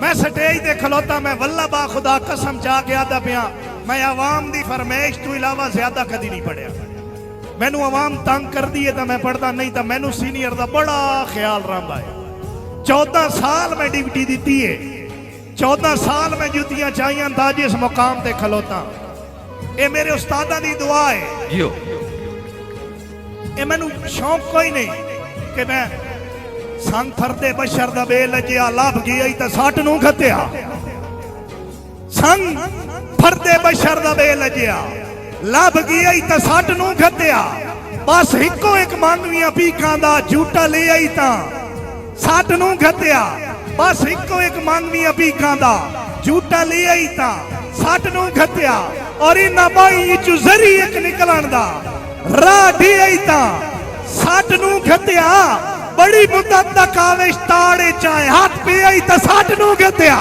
मैं स्टेज ते खलोता, मैं वल्ला बा खुदा कसम चा के आदा पिया, मैं अवाम दी फरमाइश तो इलावा ज्यादा कदी नहीं पढ़िया। मैनू अवाम तंग कर दी है तो मैं पढ़ता नहीं, तो मैनू सीनियर का बड़ा ख्याल रहा है। 14 साल मैं ड्यूटी दी है, 14 साल मैं जुतियां चाहिए था जिस मुकाम ते खलोता। ये मेरे उस्तादा दी दुआ है। ये मैनू शौक कोई नहीं कि मैं संग फरदे बशर दा बेल लजिया लभ गई तो सट नू खत्या। संग फरदे बशर दा बेल लजिया लभ गई तो सट नू खत्या। बस इको एक मांगवियां पीकां दा झूठा ले आई ता सट नू खत्या। बस इको एक मांगवियां पीकां दा झूठा ले आई ता सट नू खत्या। और इन्हां बाई चो जरी एक निकलन दा राह ढी आई ता सट नू खत्या। बड़ी मुद्दत तक आवेश ताड़े चाहे हाथ पे आई तो सट नू खत्या।